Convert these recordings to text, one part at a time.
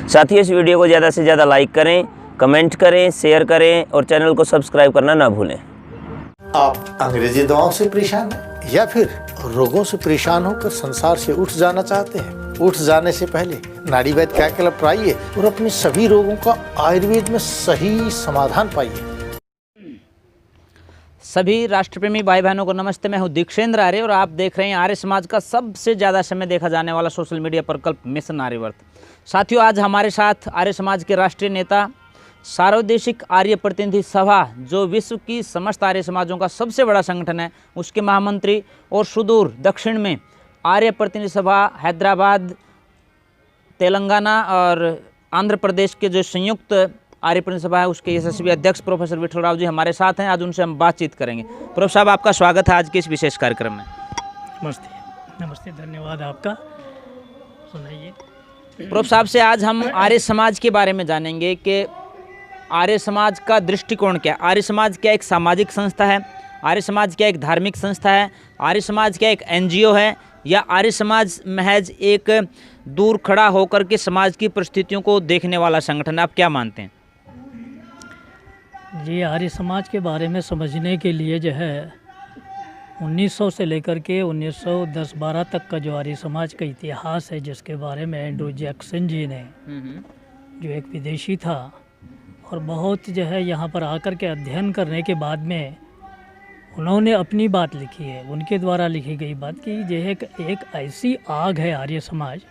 साथ ही इस वीडियो को ज़्यादा से ज़्यादा लाइक करें, कमेंट करें, शेयर करें और चैनल को सब्सक्राइब करना ना भूलें। आप अंग्रेजी दवाओं से परेशान हैं या फिर रोगों से परेशान होकर संसार से उठ जाना चाहते हैं? उठ जाने से पहले नाड़ी वैद्य क्या क्लब आइए और अपने सभी रोगों का आयुर्वेद में सही समाधान पाइए। सभी राष्ट्रप्रेमी भाई बहनों को नमस्ते। मैं हूं दीक्षेंद्र आर्य और आप देख रहे हैं आर्य समाज का सबसे ज़्यादा समय देखा जाने वाला सोशल मीडिया प्रकल्प मिशन आर्यवर्त। साथियों, आज हमारे साथ आर्य समाज के राष्ट्रीय नेता, सार्वदेशिक आर्य प्रतिनिधि सभा जो विश्व की समस्त आर्य समाजों का सबसे बड़ा संगठन है, उसके महामंत्री और सुदूर दक्षिण में आर्य प्रतिनिधि सभा हैदराबाद, तेलंगाना और आंध्र प्रदेश के जो संयुक्त आर्य प्रतिनिधि सभा है उसके यशस्वी अध्यक्ष प्रोफेसर विठल राव जी हमारे साथ हैं। आज उनसे हम बातचीत करेंगे। प्रोफेसर साहब, आपका स्वागत है आज के इस विशेष कार्यक्रम में। नमस्ते। नमस्ते, धन्यवाद आपका। सुनाइए। प्रोफेसर साहब से आज हम आर्य समाज के बारे में जानेंगे कि आर्य समाज का दृष्टिकोण क्या है। आर्य समाज क्या एक सामाजिक संस्था है? आर्य समाज क्या एक धार्मिक संस्था है? आर्य समाज क्या एक NGO है या आर्य समाज महज एक दूर खड़ा होकर के समाज की परिस्थितियों को देखने वाला संगठन? आप क्या मानते हैं? जी, आर्य समाज के बारे में समझने के लिए जो है 1900 से लेकर के 1910-12 तक का जो आर्य समाज का इतिहास है, जिसके बारे में एंड्रू जैक्सन जी ने, जो एक विदेशी था और बहुत जो है यहाँ पर आकर के अध्ययन करने के बाद में उन्होंने अपनी बात लिखी है, उनके द्वारा लिखी गई बात कि यह एक ऐसी आग है आर्य समाज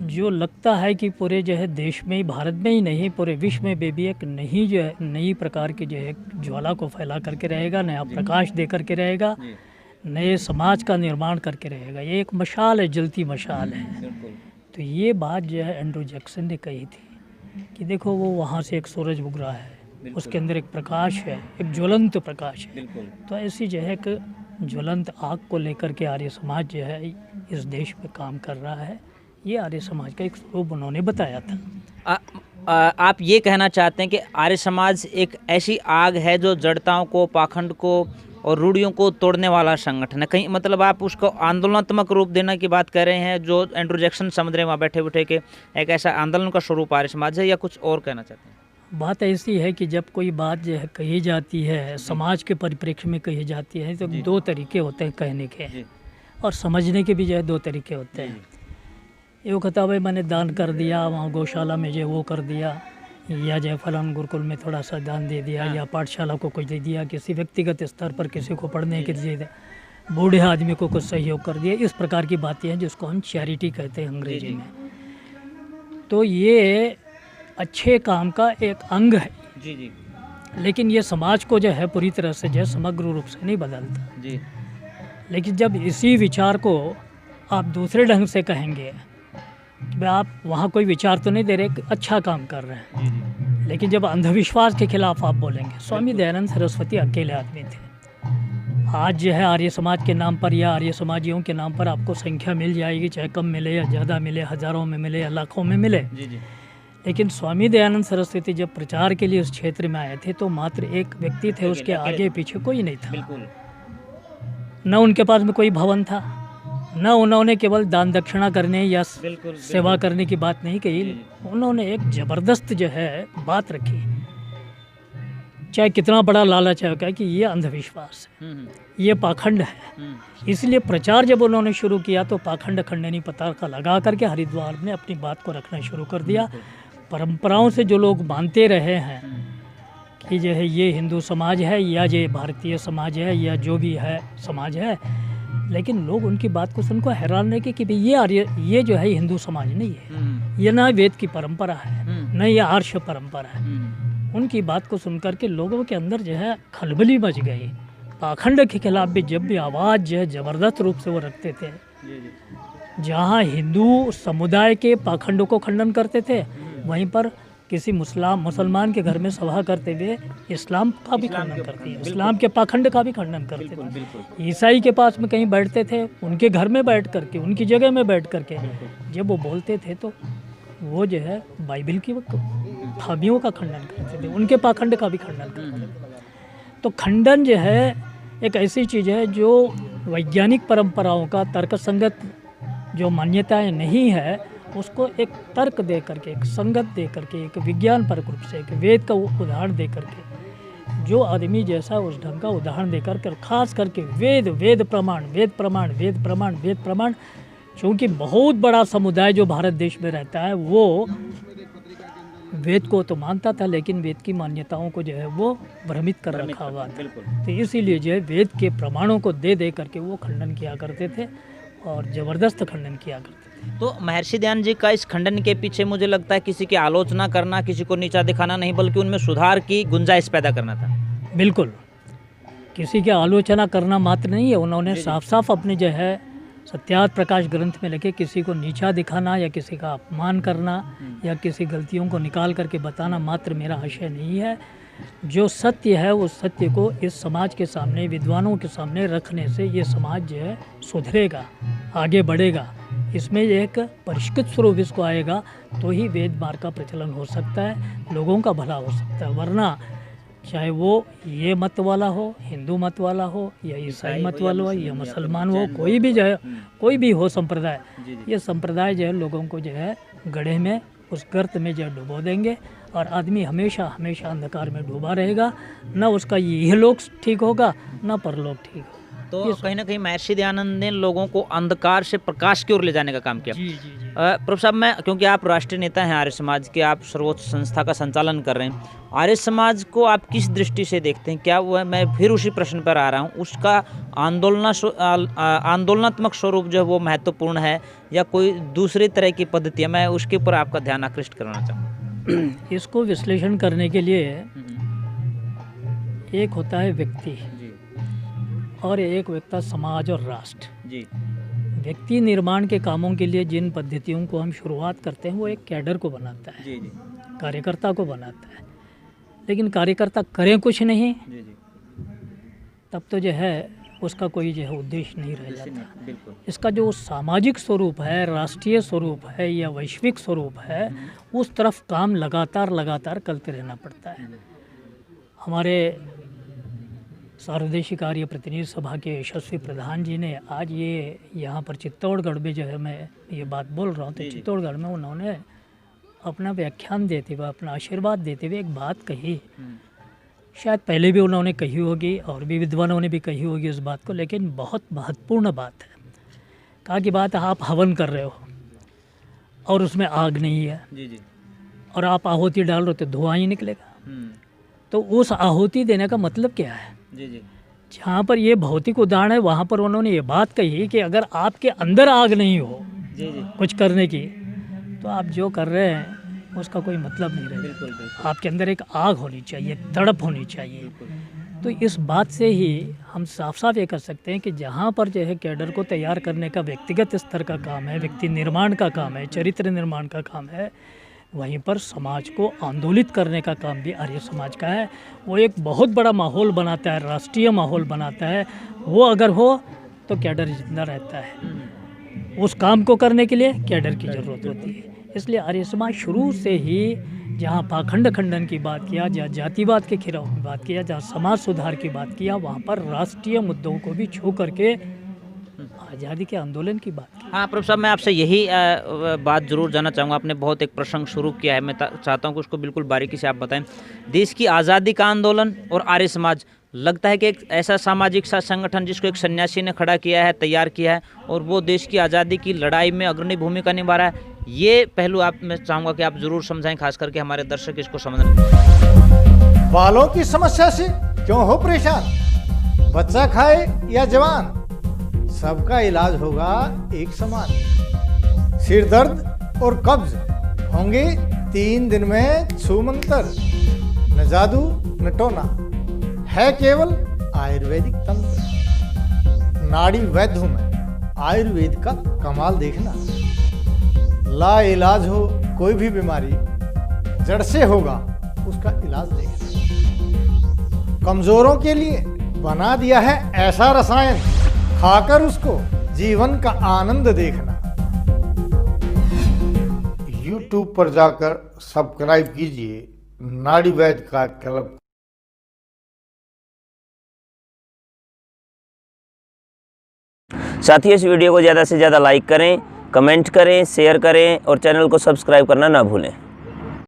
जो लगता है कि पूरे जो है देश में ही, भारत में ही नहीं, पूरे विश्व में भी एक नई प्रकार की जो है ज्वाला को फैला करके रहेगा, नया प्रकाश दे करके रहेगा, नए समाज का निर्माण करके रहेगा। ये एक मशाल है, जलती मशाल है। तो ये बात जो है एंड्रू जैक्सन ने कही थी कि देखो वो वहाँ से एक सूरज उग रहा है, उसके अंदर एक प्रकाश है, एक ज्वलंत प्रकाश है। तो ऐसी जो है एक ज्वलंत आग को लेकर के आर्य समाज जो है इस देश में काम कर रहा है। ये आर्य समाज का एक स्वरूप उन्होंने बताया था। आप ये कहना चाहते हैं कि आर्य समाज एक ऐसी आग है जो जड़ताओं को, पाखंड को और रूढ़ियों को तोड़ने वाला संगठन है? कहीं मतलब आप उसको आंदोलनात्मक रूप देने की बात कर रहे हैं, जो एंड्रू जैक्सन समझ रहे हैं वहाँ बैठे बैठे के एक ऐसा आंदोलन का स्वरूप आर्य समाज है, या कुछ और कहना चाहते हैं? बात ऐसी है कि जब कोई बात जो है कही जाती है, समाज के परिप्रेक्ष्य में कही जाती है, तो दो तरीके होते हैं कहने के और समझने के भी जो है दो तरीके होते हैं। ये कहता भाई मैंने दान कर दिया, वहाँ गौशाला में जो वो कर दिया, या जो फलान गुरुकुल में थोड़ा सा दान दे दिया, या पाठशाला को कुछ दे दिया, किसी व्यक्तिगत स्तर पर किसी को पढ़ने के लिए, बूढ़े आदमी को कुछ सहयोग कर दिया। इस प्रकार की बातें हैं जिसको हम चैरिटी कहते हैं अंग्रेजी में। तो ये अच्छे काम का एक अंग है जी। लेकिन ये समाज को जो है पूरी तरह से जो समग्र रूप से नहीं बदलता जी। लेकिन जब इसी विचार को आप दूसरे ढंग से कहेंगे कि आप वहाँ कोई विचार तो नहीं दे रहे, अच्छा काम कर रहे हैं, लेकिन जब अंधविश्वास के खिलाफ आप बोलेंगे, स्वामी दयानंद सरस्वती अकेले आदमी थे। आज जो है आर्य समाज के नाम पर या आर्य समाजियों के नाम पर आपको संख्या मिल जाएगी, चाहे कम मिले या ज़्यादा मिले, हज़ारों में मिले या लाखों में मिले। लेकिन स्वामी दयानंद सरस्वती जब प्रचार के लिए उस क्षेत्र में आए थे तो मात्र एक व्यक्ति थे, उसके आगे पीछे कोई नहीं था। न उनके पास में कोई भवन था, न उन्होंने केवल दान दक्षिणा करने या सेवा करने की बात नहीं कही, उन्होंने एक ज़बरदस्त जो है बात रखी, चाहे कितना बड़ा लालच है, कि ये अंधविश्वास है, ये पाखंड है। इसलिए प्रचार जब उन्होंने शुरू किया तो पाखंड खंडनी पताका लगा करके हरिद्वार में अपनी बात को रखना शुरू कर दिया। परंपराओं से जो लोग मानते रहे हैं कि जो है ये हिंदू समाज है या ये भारतीय समाज है या जो भी है समाज है, लेकिन लोग उनकी बात को सुनकर हैरान रहे कि ये जो है हिंदू समाज नहीं है, ये ना वेद की परंपरा है, न ये आर्ष परंपरा है। उनकी बात को सुनकर के लोगों के अंदर जो है खलबली मच गई। पाखंड के खिलाफ भी जब भी आवाज़ जो है ज़बरदस्त रूप से वो रखते थे, जहाँ हिंदू समुदाय के पाखंडों को खंडन करते थे, वहीं पर किसी मुसलमान के घर में सभा करते हुए इस्लाम का भी खंडन करते हैं, इस्लाम के पाखंड का भी खंडन करते थे। ईसाई के पास में कहीं बैठते थे, उनके घर में बैठ करके, उनकी जगह में बैठ करके जब वो बोलते थे तो वो जो है बाइबल की खामियों का खंडन करते थे, उनके पाखंड का भी खंडन करते थे। तो खंडन जो है एक ऐसी चीज़ है जो वैज्ञानिक परंपराओं का तर्कसंगत जो मान्यताएं नहीं है उसको एक तर्क दे करके, एक संगत दे करके, एक विज्ञान परक रूप से, एक वेद का उदाहरण दे करके, जो आदमी जैसा उस ढंग का उदाहरण देकर कर, खास करके वेद प्रमाण, क्योंकि बहुत बड़ा समुदाय जो भारत देश में रहता है वो वेद को तो मानता था, लेकिन वेद की मान्यताओं को जो है वो भ्रमित कर रखा हुआ था। तो इसीलिए जो है वेद के प्रमाणों को दे करके वो खंडन किया करते थे और ज़बरदस्त खंडन किया करते थे। तो महर्षि दयानंद जी का इस खंडन के पीछे मुझे लगता है किसी की आलोचना करना, किसी को नीचा दिखाना नहीं, बल्कि उनमें सुधार की गुंजाइश पैदा करना था। बिल्कुल, किसी की आलोचना करना मात्र नहीं है, उन्होंने साफ साफ अपने जो है सत्यार्थ प्रकाश ग्रंथ में लिखे किसी को नीचा दिखाना या किसी का अपमान करना या किसी गलतियों को निकाल करके बताना मात्र मेरा आशय नहीं है। जो सत्य है उस सत्य को इस समाज के सामने, विद्वानों के सामने रखने से ये समाज जो है सुधरेगा, आगे बढ़ेगा। इसमें एक परिष्कृत स्वरूप इसको आएगा तो ही वेद मार्ग का प्रचलन हो सकता है, लोगों का भला हो सकता है। वरना चाहे वो ये मत वाला हो, हिंदू मत वाला हो या ईसाई मत वाला हो या मुसलमान हो, कोई भी जो है, कोई भी हो संप्रदाय, ये संप्रदाय जो है लोगों को जो है गड्ढे में, उस गर्त में जो है डुबो देंगे और आदमी हमेशा अंधकार में डूबा रहेगा। न उसका यह लोक ठीक होगा न परलोक ठीक होगा। तो कहीं ना कहीं महर्षि दयानंद ने लोगों को अंधकार से प्रकाश की ओर ले जाने का काम किया। जी। प्रभु साहब, मैं, क्योंकि आप राष्ट्रीय नेता हैं आर्य समाज के, आप सर्वोच्च संस्था का संचालन कर रहे हैं, आर्य समाज को आप किस दृष्टि से देखते हैं? क्या वो है, मैं फिर उसी प्रश्न पर आ रहा हूँ, उसका आंदोलनात्मक स्वरूप जो है वो महत्वपूर्ण है या कोई दूसरी तरह की पद्धति है? मैं उसके ऊपर आपका ध्यान आकृष्ट करना चाहूँगा। इसको विश्लेषण करने के लिए एक होता है व्यक्ति और एक होता समाज और राष्ट्र। जी। व्यक्ति निर्माण के कामों के लिए जिन पद्धतियों को हम शुरुआत करते हैं वो एक कैडर को बनाता है, जी। कार्यकर्ता को बनाता है। लेकिन कार्यकर्ता करें कुछ नहीं जी। तब तो जो है उसका कोई जो है उद्देश्य नहीं रह जाता। बिल्कुल। इसका जो सामाजिक स्वरूप है, राष्ट्रीय स्वरूप है या वैश्विक स्वरूप है, उस तरफ काम लगातार करते रहना पड़ता है। हमारे सर्वदेशी कार्य प्रतिनिधि सभा के यशस्वी प्रधान जी ने आज ये यहाँ पर चित्तौड़गढ़ में जो है, मैं ये बात बोल रहा हूँ, तो चित्तौड़गढ़ में उन्होंने अपना व्याख्यान देते हुए, अपना आशीर्वाद देते हुए एक बात कही। शायद पहले भी उन्होंने कही होगी और भी विद्वानों ने भी कही होगी इस बात को, लेकिन बहुत महत्वपूर्ण बात है। कहा कि बात आप हवन कर रहे हो और उसमें आग नहीं है, जी। और आप आहुति डाल रहे हो तो धुआं ही निकलेगा। तो उस आहुति देने का मतलब क्या है? जी। जहाँ पर ये भौतिक उदाहरण है वहाँ पर उन्होंने ये बात कही कि अगर आपके अंदर आग नहीं हो जी। कुछ करने की, तो आप जो कर रहे हैं उसका कोई मतलब नहीं रहेगा। बिल्कुल। आपके अंदर एक आग होनी चाहिए, तड़प होनी चाहिए। तो इस बात से ही हम साफ ये कर सकते हैं कि जहाँ पर जो है कैडर को तैयार करने का व्यक्तिगत स्तर का काम है, व्यक्ति निर्माण का काम है, चरित्र निर्माण का काम है, वहीं पर समाज को आंदोलित करने का काम भी आर्य समाज का है। वो एक बहुत बड़ा माहौल बनाता है, राष्ट्रीय माहौल बनाता है। वो अगर हो तो कैडर जिंदा रहता है। उस काम को करने के लिए कैडर की ज़रूरत होती है। इसलिए आर्य समाज शुरू से ही जहाँ पाखंड खंडन की बात किया, जहाँ जातिवाद के खिलाफ बात किया, जहाँ समाज सुधार की बात किया, वहाँ पर राष्ट्रीय मुद्दों को भी छू करके आज़ादी के आंदोलन की बात की। हाँ प्रभु साहब, मैं आपसे यही बात जरूर जानना चाहूँगा। आपने बहुत एक प्रसंग शुरू किया है, मैं चाहता हूँ कि उसको बिल्कुल बारीकी से आप बताएं। देश की आज़ादी का आंदोलन और आर्य समाज लगता है कि एक ऐसा सामाजिक सा संगठन जिसको एक सन्यासी ने खड़ा किया है, तैयार किया है, और वो देश की आज़ादी की लड़ाई में अग्रणी भूमिका निभा रहा है। ये पहलू आप, मैं चाहूँगा कि आप ज़रूर समझाएं, खास करके हमारे दर्शक इसको समझना। बालों की समस्या से क्यों हो परेशान? बच्चा खाए या जवान, सबका इलाज होगा एक समान। सिर दर्द और कब्ज होंगे 3 दिन में छूमंतर। न जादू न टोना, है केवल आयुर्वेदिक तंत्र। नाड़ी वैद्य हूं मैं, आयुर्वेद का कमाल देखना। ला इलाज हो कोई भी बीमारी, जड़ से होगा उसका इलाज देखना। कमजोरों के लिए बना दिया है ऐसा रसायन, खाकर उसको जीवन का आनंद देखना। YouTube पर जाकर सब्सक्राइब कीजिए नाड़ी वैद्य का क्लब। साथियों, इस वीडियो को ज़्यादा से ज़्यादा लाइक करें, कमेंट करें, शेयर करें और चैनल को सब्सक्राइब करना ना भूलें।